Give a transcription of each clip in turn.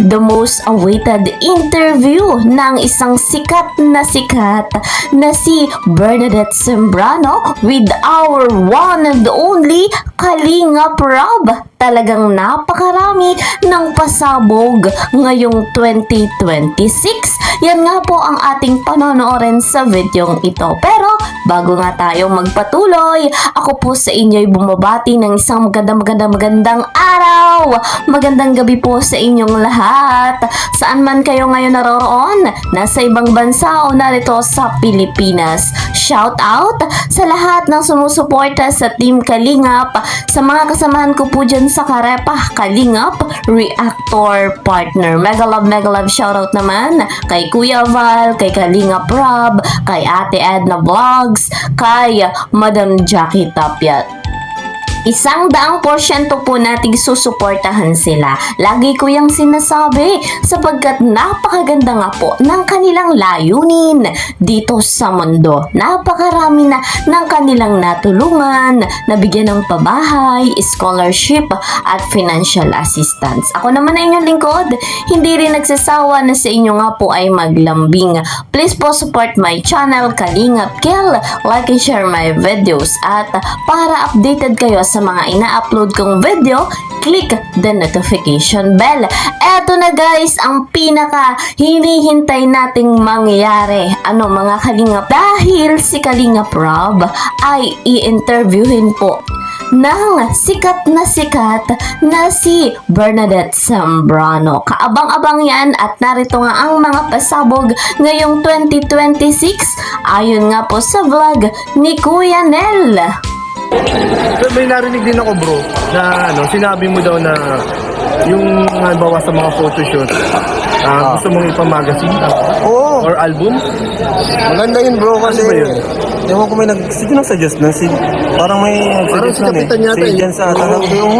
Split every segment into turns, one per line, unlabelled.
the most awaited interview ng isang sikat na si Bernadette Sembrano with our one and only Kalingap Rob. Talagang napakarami ng pasabog ngayong 2026. Yan nga po ang ating panonoorin sa videong ito. Pero bago nga tayo magpatuloy, ako po sa inyo'y bumabati ng isang magandang araw. Magandang gabi po sa inyong lahat. Saan man kayo ngayon naroroon, nasa ibang bansa o narito sa Pilipinas. Shout out sa lahat ng sumusuporta sa Team Kalingap, sa mga kasamahan ko po dyan sa Karepa Kalingap Reactor Partner. Mega love shoutout naman kay Kuya Val, kay Kalingap Rob, kay Ate Edna Vlogs, kay Madam Jackie Tapia. 100% po nating susuportahan sila. Lagi ko yung sinasabi sapagkat napakaganda nga po ng kanilang layunin dito sa mundo. Napakarami na ng kanilang natulungan, nabigyan ng pabahay, scholarship at financial assistance. Ako naman ay inyong lingkod, hindi rin nagsasawa na sa inyo nga po ay maglambing. Please po support my channel Kalingap Kel, like and share my videos, at para updated kayo sa mga ina-upload kong video, click the notification bell. Eto na guys, ang pinaka hinihintay nating mangyayari. Ano mga Kalingap? Dahil si Kalingap Rob ay i-interviewin po ng sikat na si Bernadette Sembrano. Kaabang-abang yan at narito nga ang mga pasabog ngayong 2026 ayon nga po sa vlog ni Kuya Nel.
So, may narinig din ako bro na sinabi mo daw na yung halimbawa sa mga photoshoot gusto mong ipamagazine
Oo.
or album.
Maganda yun bro kasi
Ano ba yun?
ewan ko may nag-suggest na parang may
Parang
nag-suggest
si
na
Kapitan yata
si
eh.
Jan sa
Oo.
tanong ko yung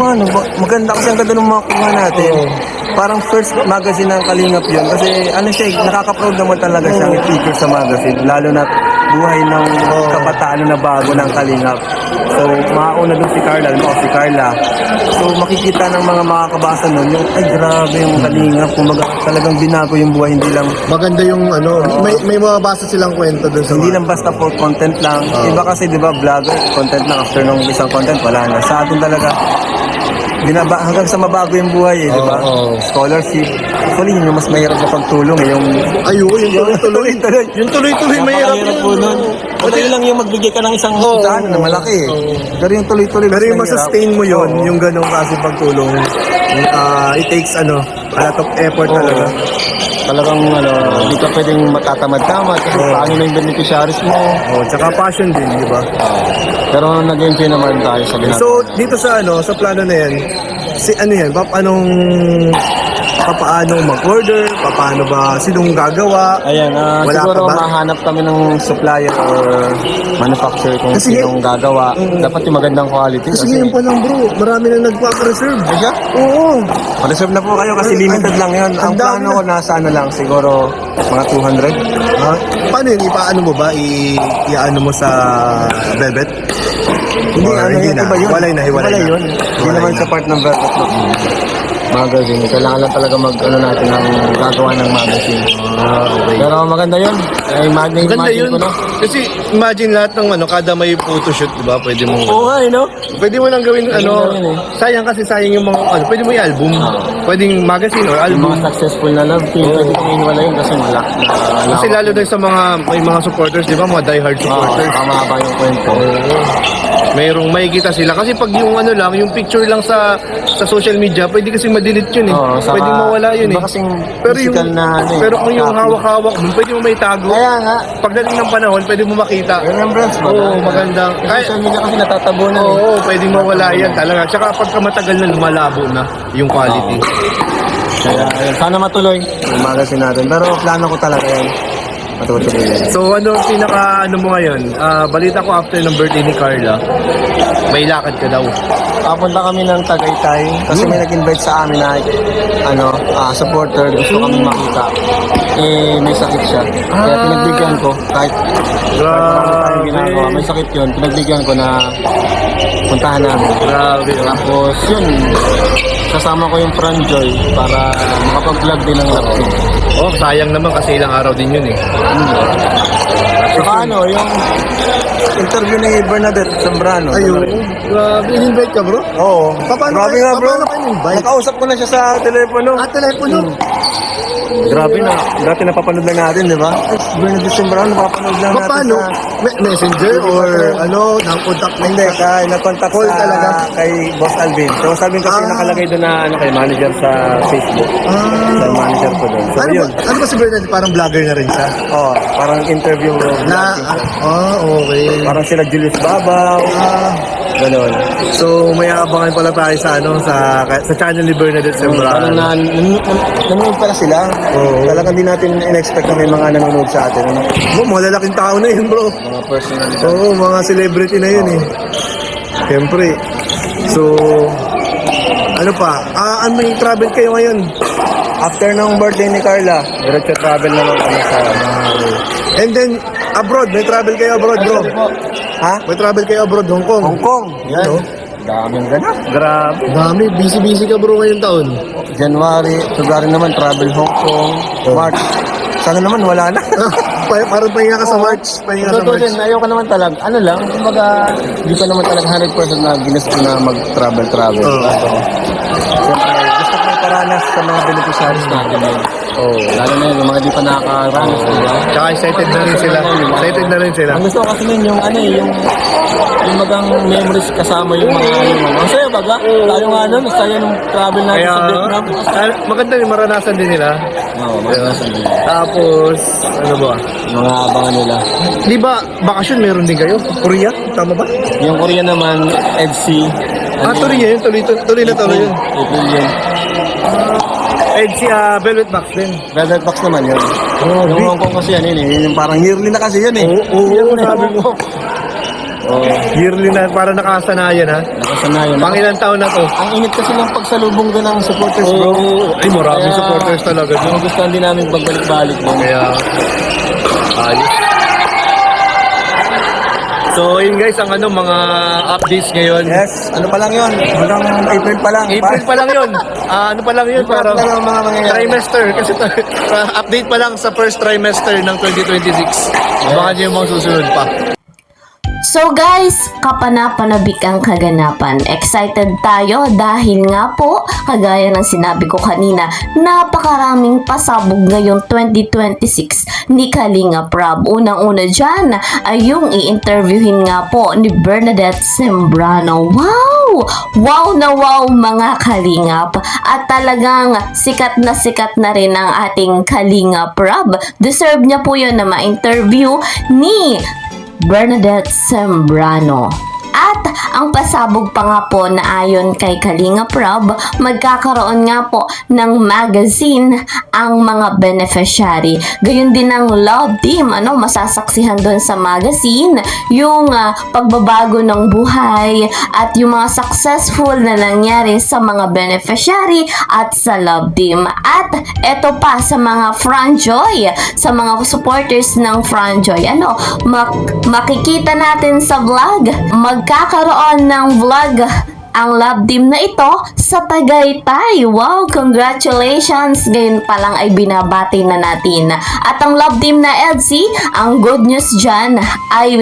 maganda kasi ang ganda ng mga kuha natin.
Oo.
Parang first magazine ng Kalingap yun kasi siya, nakaka-proud naman talaga siyang i-feature sa magazine, lalo na buhay ng kabataan na bago ng Kalingap. So mauna dun si Carla, si Carla. So makikita ng mga makakabasa nun yung ay grabe yung Kalingap, kumbaga talagang binago yung buhay, hindi lang
Maganda yung may mababasa silang kwento dun sa
hindi lang basta for content lang. Iba kasi 'di ba vlogger, content lang, after nung isang content wala na. Sa atin talaga hanggang sa mabago yung buhay, 'di ba? Scholarship. Actually, yun yung mas mahirap na pagtulong yung
yung tuloy-tuloy mahirap
po nun. Madali lang yung magbigay ka ng isang saan na malaki. Pero yung tuloy-tuloy
Pero yung
mas mahirap.
masustain mo yun, yung ganong kasi pagtulong, it takes a lot of effort talaga.
Talagang hindi ka pwedeng matatamad-tamad kasi paano na yung beneficiaries mo.
Tsaka passion din, di ba?
Pero nag-enjoy naman tayo sa ginagawa.
So, dito sa sa plano na yan, paano mag-order, paano ba, sinong gagawa?
Ayan,
Wala
siguro
pa ba?
mahanap kami ng supplier or manufacturer kung
Kasi
sinong gagawa. Dapat yung magandang quality.
Kasi ngayon pa lang bro, marami na nagpapa-reserve.
Siya?
Oo.
Ma-reserve na po kayo kasi limited lang yun. Ang
ang dami
plano ko nasa lang, siguro mga 200.
Paano yun? Ipaano mo ba? Iaano mo sa Velvet?
Hindi,
Or hindi na?
iba yun.
Hiwalay na.
Yun. Hindi naman sa part ng Velvet Look. Magazine. Kailangan lang talaga natin ng gagawa ng magazine.
Okay.
Pero maganda yun. Imagine
Ganda yun.
ko, no?
Kasi imagine lahat ng kada may photoshoot, di ba? Pwede mo.
Oo nga, no?
Pwede mo nang gawin
gawin, eh.
sayang yung mga pwede mo i-album. Pwedeng magazine or
Yung
album.
mga successful na love team, pwede kong iniwala yun kasi
Kasi lalo din sa may mga supporters, di ba? Mga diehard supporters.
Kamahaba yung kwento.
Mayroong makikita sila. Kasi pag yung yung picture lang sa social media, pwede kasi ma-delete yun eh. Pwede mawala yun eh.
Iba kasing
Pero
physical na
pero kung yung
copy.
hawak-hawak mo, pwede mo may tago.
Kaya nga,
Pagdating ng panahon, pwede mo makita.
remembrance ba?
Oo, magandang.
Yung social media kasi natatabunan eh.
Oo, pwedeng mawala yan talaga. Tsaka pagka matagal na lumalabo na yung quality.
Kaya ayun, sana matuloy yung magazine natin. Pero plano ko talaga yan. Matutuloy yan.
So pinaka mo ngayon? Balita ko after ng birthday ni Carla, may lakad ka daw.
Papunta kami ng Tagaytay kasi may nag-invite sa amin na supporter, gusto kami makita. May sakit siya. Kaya pinagbigyan ko kahit tayong ginagawa. May sakit yun. Pinagbigyan ko na puntahan namin.
Grabe. Oh.
Tapos yun, kasama ko yung Franjoy para makapag-vlog din ng laptop.
Oh, sayang naman kasi ilang araw din yun eh.
Saka ano, yung interview ni Bernadette Sembrano.
Ayun. Grabe, in-invite ka bro?
Oo.
Paano
Grabe
kayo-
nga bro.
paano kayo in-invite?
Nakausap ko na siya sa telepono.
Telepono.
Grabe na. Dati napapanood lang natin, di ba? Bernadette Sembrano, napapanood lang natin
Paano?
sa...
Messenger or ano, nang-contact mo
Hindi, kaya na-contact
Call
sa,
talaga?
kay Boss Alvin. So, Boss Alvin kasi nakalagay doon na kay manager sa Facebook. Sa manager ko doon. So,
Ano ba,
yun.
ano ba si Bernadette? Parang vlogger na rin siya?
Oh, parang interview.
Okay.
Parang sila Julius Babaw. Ganon.
So, may abangan pala tayo sa sa channel ni Bernadette
Parang
Sembrano.
nanonood pala sila.
Oo.
Talagang di natin in-expect na may mga nanonood sa atin. Ano?
Mga lalaking tao na yun, bro.
Mga personal.
Oo, mga celebrity na yun eh. Siyempre. So, ano pa? May travel kayo ngayon?
After ng birthday ni Carla, diretso travel naman kami sa...
And then, abroad. May travel kayo abroad, bro.
Ha?
May travel kayo abroad, Hong Kong.
Hong Kong.
Yan, oh.
Daming ganap. Grabe.
Dami, busy-busy ka bro ngayong taon.
January, February naman, travel Hong Kong. March. Sana naman wala na.
Parang pahinga ka sa March. Pahinga sa
Totoo
March.
din, ayaw ka naman talaga. Ano lang, kumbaga, di ka naman talaga 100% na ginusto na mag-travel.
Oo.
Siyempre, gusto ko paranas sa mga beneficiaries natin yun.
Oh.
Lalo na yun, yung mga di pa nakakaranas. Diba?
Tsaka excited na rin sila. Excited na rin sila.
Ang gusto ko kasi nun, yung ano eh, yung magang memories kasama yung mga yung ano. Ang saya baga, tayo nga nun, ang saya nung travel natin
Kaya,
sa Vietnam.
maganda rin, maranasan din nila.
Oo, maranasan din.
Tapos, ano ba?
Mga abangan nila.
Di ba, bakasyon meron din kayo? Korea? Tama ba?
Yung Korea naman, EDC.
Tuloy yun. Tuloy na tuloy yun.
April yun.
Velvet Box din.
Velvet Box naman yun.
Oh,
Yung Hong Kong kasi yan yun eh. Yung parang yearly na kasi yun eh.
Oo, sabi mo.
Oo.
Yearly na, para nakasanayan ha.
Nakasanayan.
Pang ilang taon na to?
Ang init kasi ng pagsalubong doon ng supporters bro.
Ay, maraming
Kaya,
supporters talaga doon.
Gustuhan din namin pagbalik-balik doon.
Kaya, ayos. So, yun guys, ang mga updates ngayon.
Yes, ano pa lang yun? Hanggang April pa lang.
April pa lang yun. Ano pa lang yun?
Parang
Parang
mga mangyayari.
trimester. Kasi update pa lang sa first trimester ng 2026. Baka nyo yung mga susunod pa.
So guys, kapanapanabik ang kaganapan. Excited tayo dahil nga po, kagaya ng sinabi ko kanina, napakaraming pasabog ngayong 2026 ni Kalinga Prab. Unang-una dyan ay yung i-interviewin nga po ni Bernadette Sembrano. Wow! Wow na wow mga Kalingap! At talagang sikat na rin ang ating Kalinga Prab. Deserve niya po yun na ma-interview ni Bernadette Sembrano. At ang pasabog pa nga po na ayon kay Kalinga Prab, magkakaroon nga po ng magazine ang mga beneficiary. Gayun din ang love team, masasaksihan doon sa magazine yung pagbabago ng buhay at yung mga successful na nangyari sa mga beneficiary at sa love team. At eto pa sa mga Franjoy, sa mga supporters ng Franjoy, makikita natin sa vlog, magkakaroon ng vlog ang love team na ito sa Tagaytay. Wow, congratulations! Ngayon pa lang ay binabati na natin. At ang love team na Elsie, ang good news dyan ay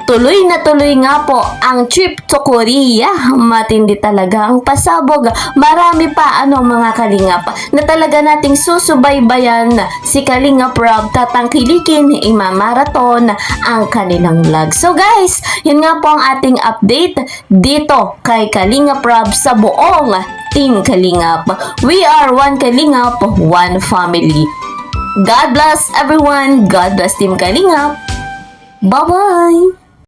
tuloy na tuloy nga po ang trip to Korea. Matindi talaga ang pasabog. Marami pa mga kalingap na talaga nating susubaybayan si Kalinga Prab, tatangkilikin, imamaraton ang kanilang vlog. So guys, yun nga po ang ating update dito kay Kalinga Prab sa buong Team Kalingap. We are one Kalingap, one family. God bless everyone. God bless Team Kalingap. Bye-bye!